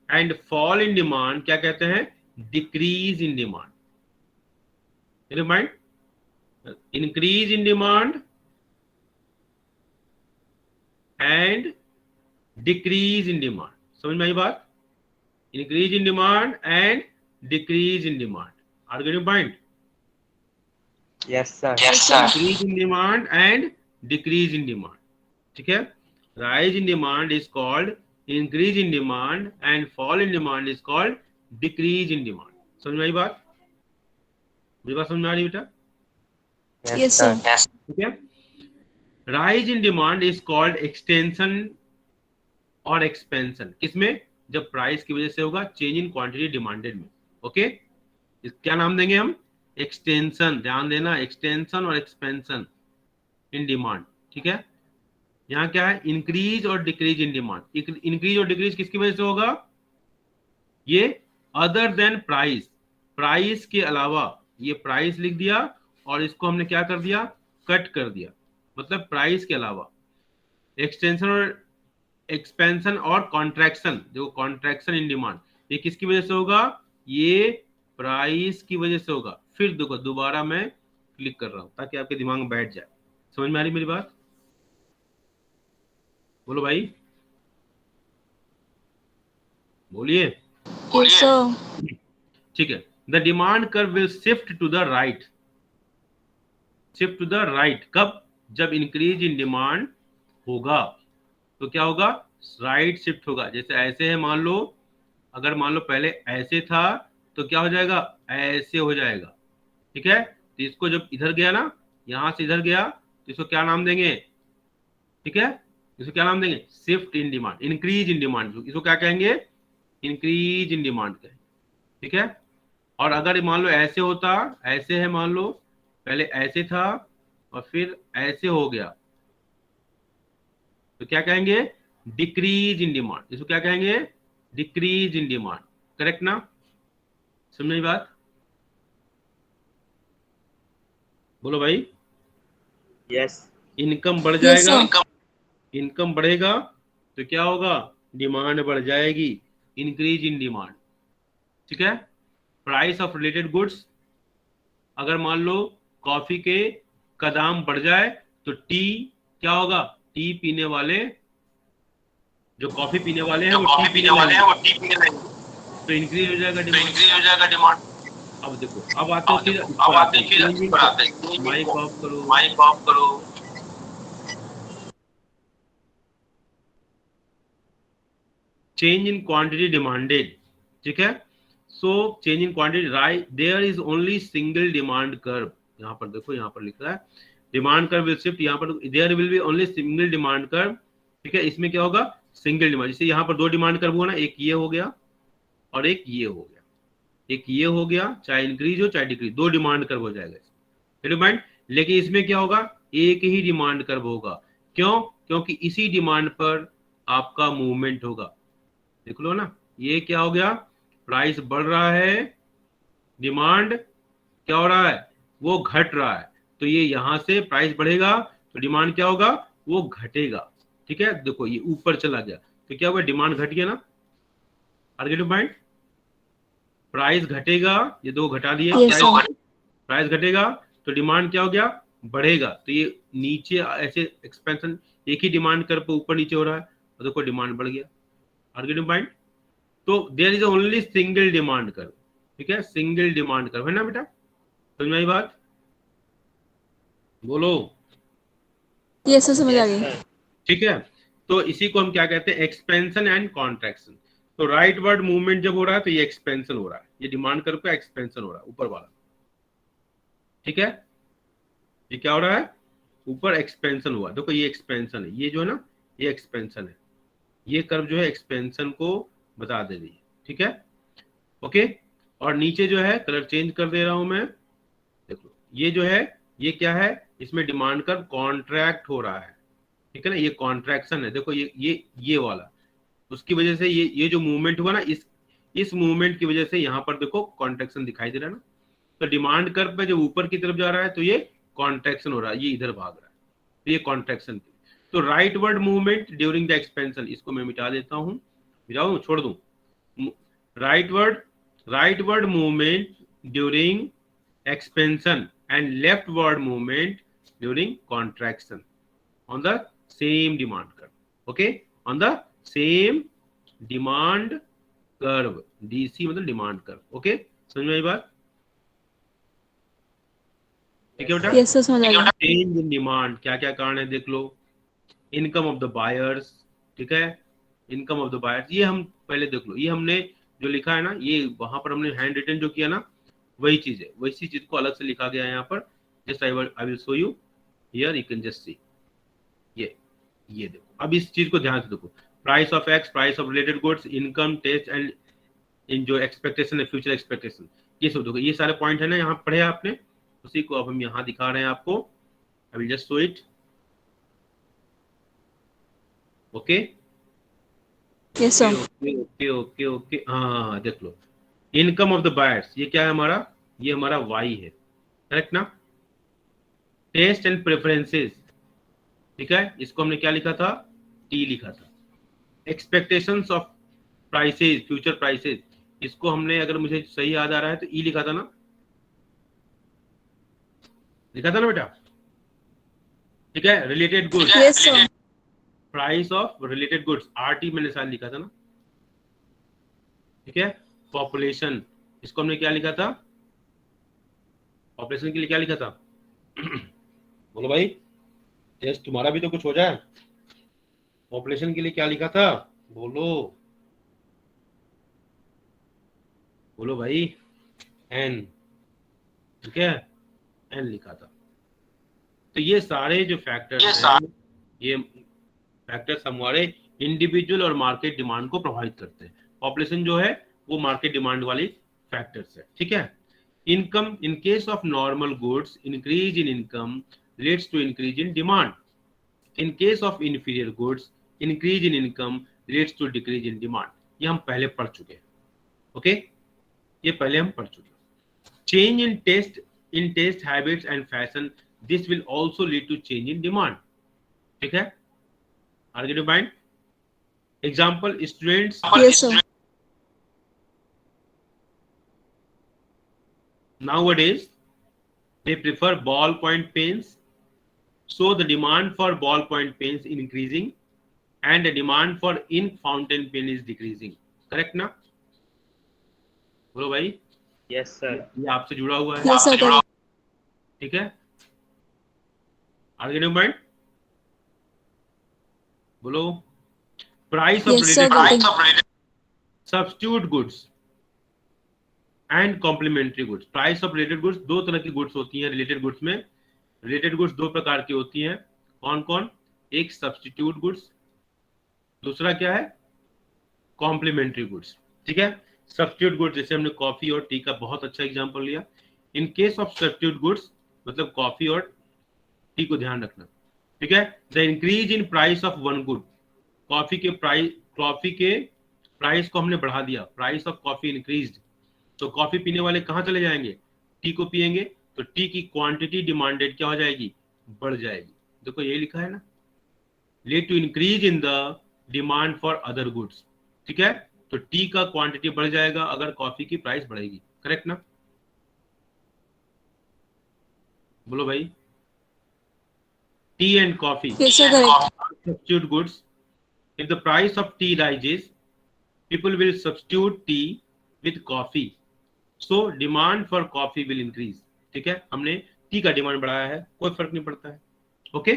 and fall in demand क्या कहते हैं, decrease in demand. Increase in demand and decrease in demand. समझ में आई बात? Increase in demand and decrease in demand. Are getting point? Yes, sir. Increase in demand and decrease in demand. ठीक है, rise in demand is called increase in demand and fall in demand is called decrease in demand. समझ में आई बात? मेरी बात समझ में आ रही बेटा? Yes, sir. ठीक है, rise in demand is called extension और एक्सपेंशन। किसमें? जब प्राइस की वजह से होगा चेंज इन क्वांटिटी डिमांडेड में। ओके, क्या नाम देंगे हम? एक्सटेंशन। ध्यान देना, एक्सटेंशन और एक्सपेंशन इन डिमांड। ठीक है, यहाँ क्या है? इंक्रीज और डिक्रीज इन डिमांड। इंक्रीज और डिक्रीज किसकी वजह से होगा? ये अदर देन प्राइस, प्राइस के अलावा। ये प्राइस लिख दिया और इसको हमने क्या कर दिया? कट कर दिया, मतलब प्राइस के अलावा। एक्सटेंशन और एक्सपेंशन और कॉन्ट्रैक्शन, जो कॉन्ट्रैक्शन इन डिमांड, ये किसकी वजह से होगा? ये प्राइस की वजह से होगा। फिर देखो, दोबारा मैं क्लिक कर रहा हूं ताकि आपके दिमाग में बैठ जाए। समझ में आ रही मेरी बात? बोलो भाई, बोलिए। Yes, sir. ठीक है, the demand curve will shift to the right. Shift to the right कब? जब इंक्रीज इन डिमांड होगा तो क्या होगा? राइट शिफ्ट होगा। जैसे ऐसे है, मान लो, अगर मान लो पहले ऐसे था तो क्या हो जाएगा? ऐसे हो जाएगा। ठीक है, तो इसको जब इधर गया ना, यहां से इधर गया, तो इसको क्या नाम देंगे? ठीक है, इसको क्या नाम देंगे? Shift in demand, increase in demand. इसको क्या कहेंगे? इंक्रीज इन डिमांड कहेंगे। ठीक है, और अगर मान लो ऐसे होता, ऐसे है, मान लो पहले ऐसे था और फिर ऐसे हो गया, तो क्या कहेंगे? Decrease in demand. इसको क्या कहेंगे? Decrease in demand. करेक्ट ना? समझ में बात? बोलो भाई। Yes. इनकम बढ़ Yes, जाएगा, sir. इनकम बढ़ेगा तो क्या होगा? डिमांड बढ़ जाएगी, इंक्रीज इन डिमांड। ठीक है, प्राइस ऑफ रिलेटेड गुड्स, अगर मान लो कॉफी के का दाम बढ़ जाए तो टी क्या होगा? टी पीने वाले, जो कॉफी पीने वाले हैं वो टी पीने लगेंगे, तो इंक्रीज हो जाएगा डिमांड। अब देखो, अब आते हैं फिर इस पर आते हैं। माइक ऑफ करो। Change in quantity demanded. ठीक है, so change in quantity, right, there is only single demand curve. यहाँ पर देखो, यहाँ पर लिख रहा है डिमांड कर्व विल शिफ्ट। यहाँ पर there will be only single demand curve. ठीक है, इसमें क्या होगा? Single demand. जैसे यहाँ पर दो डिमांड कर्व हुआ ना, एक ये हो गया और एक ये हो गया। एक ये हो गया, चाहे इंक्रीज हो चाहे डिक्रीज, दो डिमांड कर्व हो जाएगा डिमांड। लेकिन इसमें क्या होगा? एक ही डिमांड कर्व होगा। क्यों? क्योंकि इसी डिमांड पर आपका मूवमेंट होगा। देख लो ना, ये क्या हो गया? प्राइस बढ़ रहा है, डिमांड क्या हो रहा है? वो घट रहा है। तो ये यहां से प्राइस बढ़ेगा तो डिमांड क्या होगा? वो घटेगा। ठीक है, देखो ये ऊपर चला गया तो क्या हुआ? डिमांड घट गया ना। Are get point? प्राइस घटेगा, ये दो घटा दिए, Yes, sir. प्राइस घटेगा तो डिमांड क्या हो गया? बढ़ेगा। तो ये नीचे ऐसे एक्सपेंशन, एक ही डिमांड कर्व पे ऊपर नीचे हो रहा है, तो देखो डिमांड बढ़ गया। Are getting point? तो there is only single demand curve. ठीक है, सिंगल डिमांड कर्व है ना बेटा? समझ में आई बात? बोलो। Yes, sir. समझ आ गई. ठीक है, तो इसी को हम क्या कहते हैं? Expansion and contraction. तो राइट वर्ड मूवमेंट जब हो रहा है तो ये एक्सपेंशन हो रहा है, ये डिमांड कर्व का एक्सपेंशन हो रहा है, ऊपर वाला। ठीक है, ये क्या हो रहा है? ऊपर एक्सपेंशन हुआ। देखो ये एक्सपेंशन है, ये जो है ना, ये एक्सपेंशन है। ये कर्व जो है एक्सपेंशन को बता दे रही है। ठीक है, ओके। और नीचे जो है कलर चेंज कर दे रहा हूं मैं, देख लो ये जो है, ये क्या है? इसमें डिमांड कर्व कॉन्ट्रैक्ट हो रहा है। ठीक है ना, ये कॉन्ट्रैक्शन है। देखो ये वाला, उसकी वजह से ये जो मूवमेंट हुआ ना, इस मूवमेंट की वजह से यहाँ पर देखो कॉन्ट्रैक्शन दिखाई दे रहा है ना। तो डिमांड कर्व पे जब ऊपर की तरफ जा रहा है तो ये कॉन्ट्रैक्शन हो रहा है, ये इधर भाग रहा है, तो ये कॉन्ट्रैक्शन। तो right word movement during the expansion, इसको मैं मिटा देता हूँ, मिटाऊं, छोड़ दूं। Right word movement during expansion and left word movement during contraction on the same demand curve. Okay, on the same demand curve, DC मतलब डिमांड कर्व। ओके, समझ में आई बात? ठीक है बेटा। यस सर समझ आ गया। चेंज इन डिमांड, क्या क्या कारण है देख लो। इनकम ऑफ द बायर्स, ठीक है, इनकम ऑफ द बायर्स, ये हम पहले देख लो। ये हमने जो लिखा है ना, ये वहां पर हमने हैंड रिटन जो किया ना, वही चीज है, वैसी चीज को अलग से लिखा गया है यहाँ पर। Just I will show you here, you can just see. ये देखो, अब इस चीज को ध्यान से देखो। Price of X, price of related goods, income, taste and in जो एक्सपेक्टेशन है, फ्यूचर एक्सपेक्टेशन, ये सब देखो। ये सारे पॉइंट है ना, यहाँ पढ़े आपने, उसी को अब हम यहाँ दिखा रहे हैं आपको। I will just show it. Okay, yes sir. Okay okay okay okay, हाँ देख लो। इनकम ऑफ द बायर्स, ये क्या है हमारा? ये हमारा वाई है, करेक्ट ना? टेस्ट एंड प्रेफरेंसेस, ठीक है, इसको हमने क्या लिखा था? टी लिखा था। Expectations of prices, future prices, इसको हमने, अगर मुझे सही याद आ रहा है तो ई लिखा था ना, लिखा था ना बेटा? ठीक है, related goods, yes sir. Price of related goods, RT मैंने साथ लिखा था ना, ठीक है। पॉपुलेशन, इसको हमने क्या लिखा था? पॉपुलेशन के लिए क्या लिखा था? बोलो भाई, टेस्ट तुम्हारा भी तो कुछ हो जाए। पॉपुलेशन के लिए क्या लिखा था? बोलो बोलो भाई, एन, ठीक है, एन लिखा था। तो ये सारे जो फैक्टर्स हैं, ये फैक्टर्स हमारे इंडिविजुअल और मार्केट डिमांड को प्रभावित करते हैं। पॉपुलेशन जो है वो मार्केट डिमांड वाली फैक्टर्स है, ठीक है। Income, in case of normal goods, increase in income leads to increase in demand. In case of inferior goods, increase in income leads to decrease in demand. ये हम पहले पढ़ चुके हैं, ओके, ये पहले हम पढ़ चुके हैं। Change in taste habits and fashion, this will also lead to change in demand, ठीक है। Are you defined? Example, students, yes sir. nowadays they prefer ballpoint pens, so the demand for ballpoint pens increasing and the demand for ink fountain pen is decreasing, correct ना? बोलो भाई। Yes sir. ये आपसे जुड़ा हुआ है, yes sir. ठीक है। आगे पॉइंट बोलो। Price of yes sir. Substitute goods and complementary goods. Price of related goods, दो तरह की गुड्स होती हैं रिलेटेड गुड्स में। रिलेटेड गुड्स दो प्रकार की होती हैं, कौन कौन? एक सब्स्टिट्यूट गुड्स, दूसरा क्या है? कॉम्प्लीमेंट्री गुड्स, ठीक है। सब्स्टिट्यूट गुड्स, जैसे हमने कॉफी और टी का बहुत अच्छा एग्जांपल लिया। इन केस ऑफ सब्स्टिट्यूट गुड्स, मतलब कॉफी और टी को ध्यान रखना, ठीक है। The increase in price of one good, coffee के प्राइस को हमने बढ़ा दिया, प्राइस ऑफ कॉफी इंक्रीज्ड, तो कॉफी पीने वाले कहाँ चले जाएंगे? टी को पिएंगे, तो टी की क्वांटिटी डिमांडेड क्या हो जाएगी? बढ़ जाएगी। देखो ये लिखा है ना, lead to increase in the demand for other goods, ठीक है। तो टी का क्वांटिटी बढ़ जाएगा अगर कॉफी की प्राइस बढ़ेगी, करेक्ट ना? बोलो भाई। T and coffee, yes sir correct. substitute goods. If the price of tea rises, people will substitute tea with coffee, so demand for coffee will increase, ठीक है। हमने टी का डिमांड बढ़ाया है, कोई फर्क नहीं पड़ता है, okay.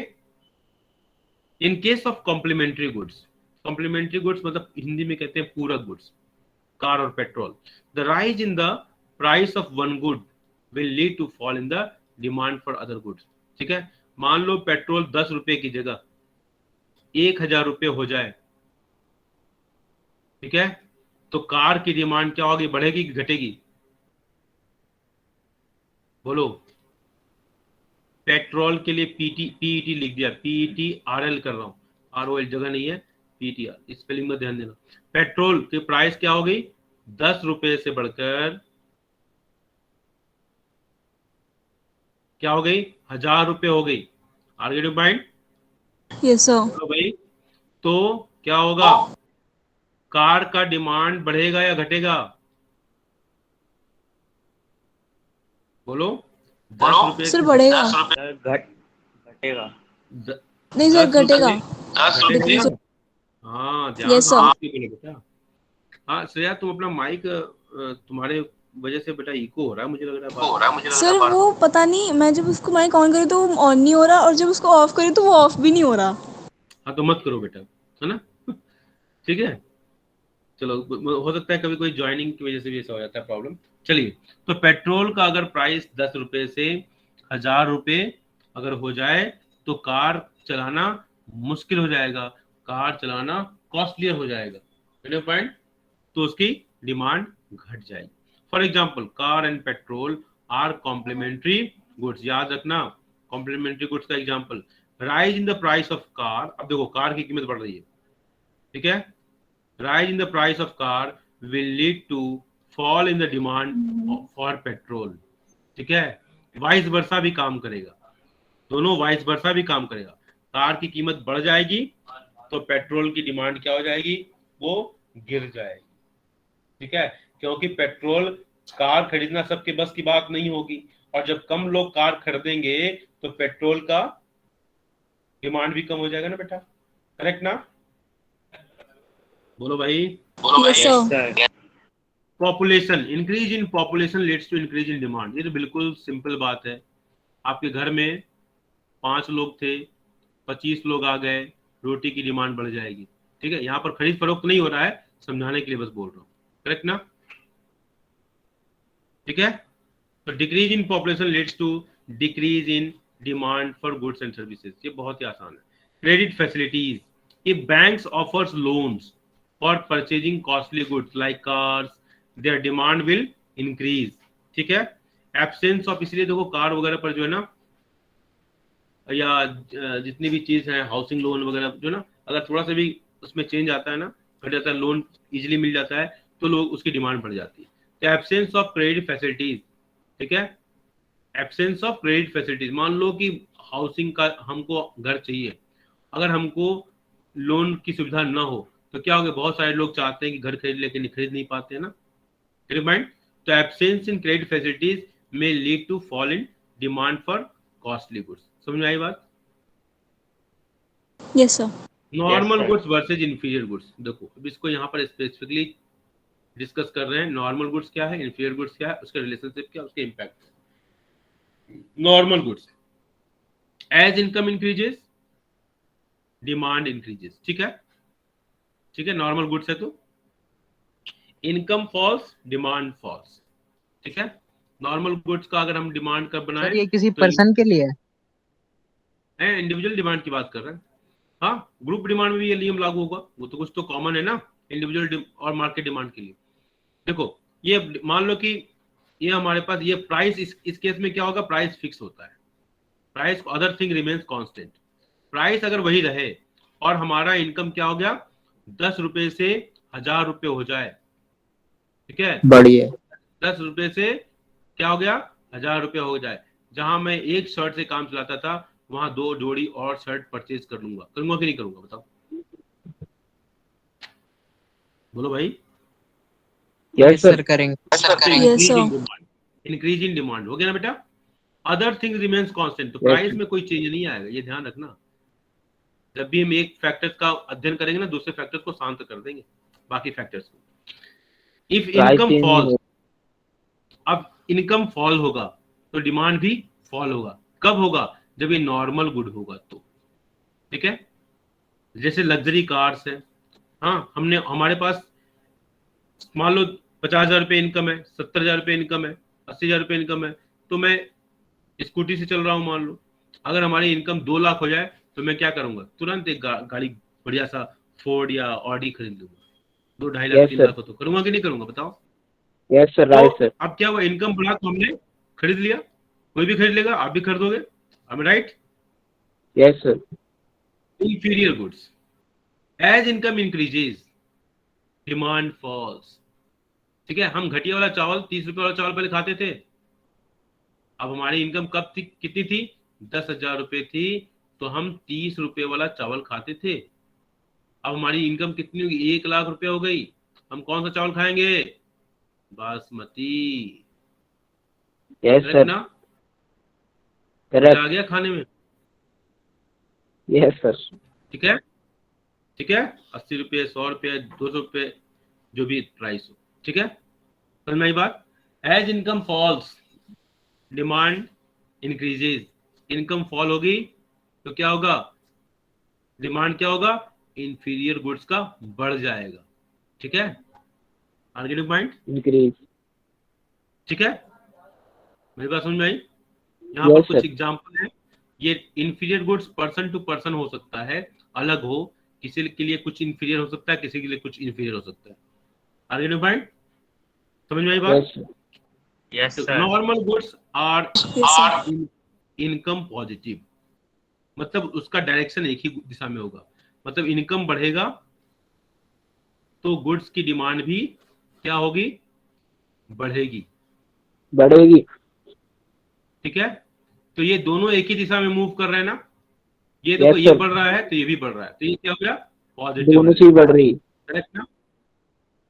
In case of complementary goods, complementary goods मतलब हिंदी में कहते हैं पूरक गुड्स, कार और petrol. The rise in the price of one good will lead to fall in the demand for other goods, ठीक है। मान लो पेट्रोल 10 रुपए की जगह 1000 रुपए हो जाए, ठीक है, तो कार की डिमांड क्या होगी? बढ़ेगी कि घटेगी? बोलो। पेट्रोल के लिए पीईटी लिख दिया, पीईटी आरएल कर रहा हूं, आरओएल जगह नहीं है, पीटीआर, स्पेलिंग में ध्यान देना। पेट्रोल की प्राइस क्या हो गई? 10 रुपए से बढ़कर क्या हो गई? 1000 रुपए हो गई। Are you defined? Yes sir. बोलो भाई। तो क्या होगा? कार का डिमांड बढ़ेगा या घटेगा? बोलो। 10 रुपए सर बढ़ेगा। Sir, घटेगा। नहीं सर घटेगा। घटेगा? हाँ ध्यान Yes, से sir. समझ के बोलो बेटा। हाँ श्रेया, तुम अपना माइक तुम्हारे वजह से बेटा इको हो रहा है, मुझे लग रहा है बात। सर वो पता नहीं, मैं जब उसको माइक ऑन करी तो वो ऑन नहीं हो रहा, और जब उसको ऑफ करी तो वो ऑफ भी नहीं हो रहा। हाँ तो मत करो बेटा, है ना। ठीक है, चलो हो सकता है कभी कोई ज्वाइनिंग की वजह से भी ऐसा हो जाता है प्रॉब्लम। चलिए, तो पेट्रोल का अगर प्राइस 10 रुपए से 1000 रुपए अगर हो जाए तो कार चलाना मुश्किल हो जाएगा, कार चलाना कॉस्टलियर हो जाएगा, पॉइंट। तो उसकी डिमांड घट जाएगी। For example, car and petrol are complementary goods. याद रखना, कॉम्प्लीमेंट्री गुड्स का example, rise in the price of car. अब देखो कार की कीमत बढ़ रही है, ठीक है, rise in the price of car will lead to fall in the demand for petrol, ठीक है। वाइस वर्सा भी काम करेगा, दोनों वाइस वर्सा भी काम करेगा। कार की कीमत बढ़ जाएगी तो पेट्रोल की डिमांड क्या हो जाएगी, वो गिर जाएगी, ठीक है। क्योंकि पेट्रोल कार खरीदना सबके बस की बात नहीं होगी, और जब कम लोग कार खरीदेंगे तो पेट्रोल का डिमांड भी कम हो जाएगा ना बेटा, करेक्ट ना। बोलो भाई। Yes, Yes, sir. sir. Population, increase in population leads to increase in demand. ये तो बिल्कुल सिंपल बात है। आपके घर में 5 लोग थे, 25 लोग आ गए, रोटी की डिमांड बढ़ जाएगी, ठीक है। यहाँ पर खरीद फरोख्त नहीं हो रहा है, समझाने के लिए बस बोल रहा हूँ, करेक्ट ना, ठीक है। तो decrease in population leads to decrease in demand for goods and services. ये बहुत ही आसान है। Credit facilities, if banks offers loans for purchasing costly goods like cars, their demand will increase, ठीक है। एब्सेंस ऑफ, इसलिए देखो कार वगैरह पर जो है ना, या जितनी भी चीज है, हाउसिंग लोन वगैरह जो ना, अगर थोड़ा सा भी उसमें चेंज आता है ना, घट जाता है, लोन इजीली मिल जाता है, तो लोग उसकी डिमांड बढ़ जाती है। तो एब्सेंस ऑफ क्रेडिट फैसिलिटीज, ठीक है, एब्सेंस ऑफ क्रेडिट फैसिलिटीज। मान लो कि हाउसिंग का हमको घर चाहिए, अगर हमको लोन की सुविधा ना हो तो क्या होगा, बहुत सारे लोग चाहते हैं कि घर खरीद, लेकिन खरीद नहीं पाते हैं ना, माइंड। तो एब्सेंस इन क्रेडिट फैसिलिटीज में lead to fall in demand for costly goods. समझ में आई बात। Yes, sir. Normal sir. Goods versus inferior goods. देखो अब इसको यहाँ पर स्पेसिफिकली डिस्कस कर रहे हैं, नॉर्मल गुड्स क्या है, इंफीरियर गुड्स क्या है, उसका रिलेशनशिप क्या है, उसके impact. Normal goods, as income increases demand increases, ठीक है, ठीक है। नॉर्मल गुड्स है तो इनकम फॉल्स डिमांड फॉल्स, ठीक है। नॉर्मल गुड्स का अगर हम डिमांड कब बनाए, सर ये किसी तो पर्सन के लिए है? इंडिविजुअल डिमांड की बात कर रहे हैं। हाँ, ग्रुप डिमांड में भी ये नियम लागू होगा, वो तो कुछ तो कॉमन है ना, इंडिविजुअल और मार्केट डिमांड के लिए। देखो ये मान लो कि ये हमारे पास ये प्राइस, इस केस में क्या होगा, प्राइस फिक्स होता है, price other thing remains constant. Price अगर वही रहे और हमारा इनकम क्या हो गया, 10 रुपए से 1000 रुपए हो जाए, ठीक है, बढ़िया। 10 रुपए से क्या हो गया, 1000 रुपए हो जाए। जहां मैं एक शर्ट से काम चलाता था, वहां 2 जोड़ी और शर्ट परचेज करूंगा कि नहीं करूंगा, बताओ, बोलो भाई। यस सर करेंगे। Yes, sir. Increase in demand हो गया ना बेटा। अदर थिंग्स रिमेन्स कांस्टेंट, तो प्राइस में कोई चेंज नहीं आएगा, ये ध्यान रखना। जब भी हम एक फैक्टर्स का अध्ययन करेंगे ना, दूसरे फैक्टर्स को शांत कर देंगे, बाकी फैक्टर्स को। इफ इनकम फॉल, अब इनकम फॉल होगा तो डिमांड भी फॉल होगा। कब होगा, जब ये नॉर्मल गुड होगा तो, ठीक है। जैसे लग्जरी कार्स है, हाँ, हमने हमारे पास मान लो 50,000 रुपये इनकम है, 70,000 रुपये इनकम है, 80,000 रुपये इनकम है, तो मैं स्कूटी से चल रहा हूँ, मान लो अगर हमारी इनकम 2 लाख हो जाए तो मैं क्या करूंगा, तुरंत एक गाड़ी बढ़िया सा फोर्ड या ऑडी खरीद लूंगा। 2, 2.5 लाख 3 लाख हो तो करूंगा कि नहीं करूंगा, बताओ। Yes sir, right sir. अब क्या हुआ, इनकम बढ़ा तो हमने खरीद लिया, कोई भी खरीद लेगा, आप भी खरीदोगे, am I right? Yes sir. Inferior goods, as income increases demand falls, ठीक है। हम घटिया वाला चावल, 30 रुपए वाला चावल पहले खाते थे, अब हमारी इनकम कब थी, कितनी थी, 10,000 रुपए थी, तो हम 30 रुपए वाला चावल खाते थे। अब हमारी इनकम कितनी होगी, 1 लाख रुपए हो गई, हम कौन सा चावल खाएंगे, बासमती। Yes sir. ना, करेक्ट। आ गया खाने में, यस सर। ठीक है। ठीक है, 80 रुपये, 100 रुपये, 200 रुपये, जो भी प्राइस हो, ठीक है, समझ में आई बात। As income falls demand increases, income fall होगी तो क्या होगा, डिमांड क्या होगा, इंफीरियर गुड्स का बढ़ जाएगा, ठीक है, आगे पॉइंट, इंक्रीज। ठीक है, मेरी बात समझ में आई। यहाँ पर Yes, कुछ sir. एग्जांपल है, ये inferior goods person to person हो सकता है, अलग हो, किसी के लिए कुछ इंफीरियर हो सकता है, किसी के लिए कुछ इंफीरियर हो सकता है, आगे पॉइंट, समझ में आई बात। Yes, sir. Yes, sir. Normal goods are Yes, sir. Income positive, मतलब उसका डायरेक्शन एक ही दिशा में होगा, मतलब इनकम बढ़ेगा तो गुड्स की डिमांड भी क्या होगी, बढ़ेगी, बढ़ेगी। ठीक है। तो ये दोनों एक ही दिशा में मूव कर रहे हैं ना, ये Yes, देखो ये sir. बढ़ रहा है तो ये भी बढ़ रहा है, तो ये क्या हो गया, पॉजिटिव, दोनों से ही बढ़ रही। करेक्ट ना,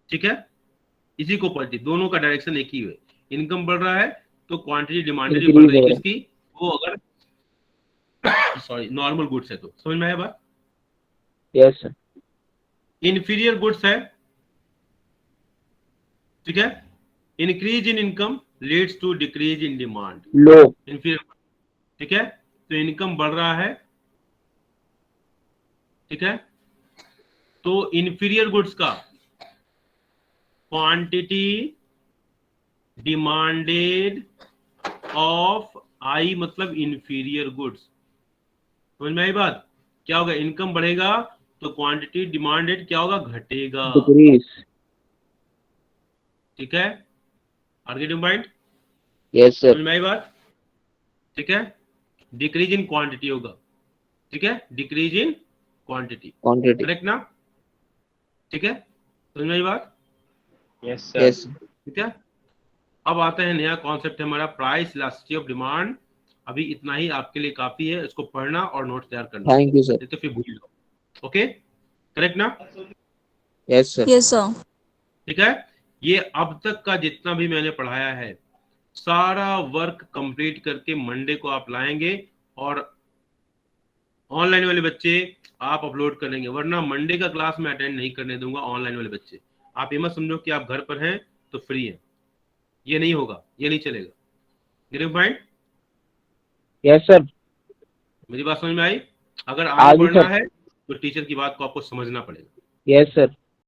ठीक है, इसी को पॉजिटिव, दोनों का डायरेक्शन एक ही है, इनकम बढ़ रहा है तो क्वांटिटी डिमांड जो बढ़ रही है किसकी, वो अगर सॉरी नॉर्मल गुड्स है तो, समझ में आया बात। Yes sir. इंफीरियर गुड्स है, ठीक है, increase in income leads to decrease in demand, लो। इंफीरियर, ठीक है, तो इनकम बढ़ रहा है, ठीक है, तो इंफीरियर गुड्स का क्वांटिटी डिमांडेड ऑफ आई मतलब इंफीरियर गुड्स, समझ में आई बात, क्या होगा, इनकम बढ़ेगा तो क्वांटिटी डिमांडेड क्या होगा, घटेगा, डिक्रीज। ठीक है, आर्गेटिव पॉइंट, यस सर। समझ में आई बात, ठीक है, डिक्रीज इन क्वांटिटी होगा, ठीक है, decrease in quantity, quantity. Correct ना, ठीक है, समझ में आई बात, Yes, sir. यस। ठीक है। अब आता है नया कॉन्सेप्ट है हमारा प्राइस इलास्टिसिटी ऑफ डिमांड, अभी इतना ही आपके लिए काफी है, इसको पढ़ना और नोट तैयार करना, थैंक यू सर। नहीं तो फिर भूल जाओ, ओके, करेक्ट ना, यस सर। Yes, sir. ठीक है। ये अब तक का जितना भी मैंने पढ़ाया है सारा वर्क कंप्लीट करके मंडे को आप लाएंगे और ऑनलाइन वाले बच्चे आप अपलोड करेंगे, वरना मंडे का क्लास में अटेंड नहीं करने दूंगा ऑनलाइन वाले बच्चे, आप ये मत समझो कि आप घर पर हैं तो फ्री हैं, ये नहीं होगा, ये नहीं चलेगा, गिरीश भाई यस सर। मेरी बात समझ में आई, अगर आगे आगे बढ़ना सर। है तो टीचर की बात को आपको समझना पड़ेगा, यस सर।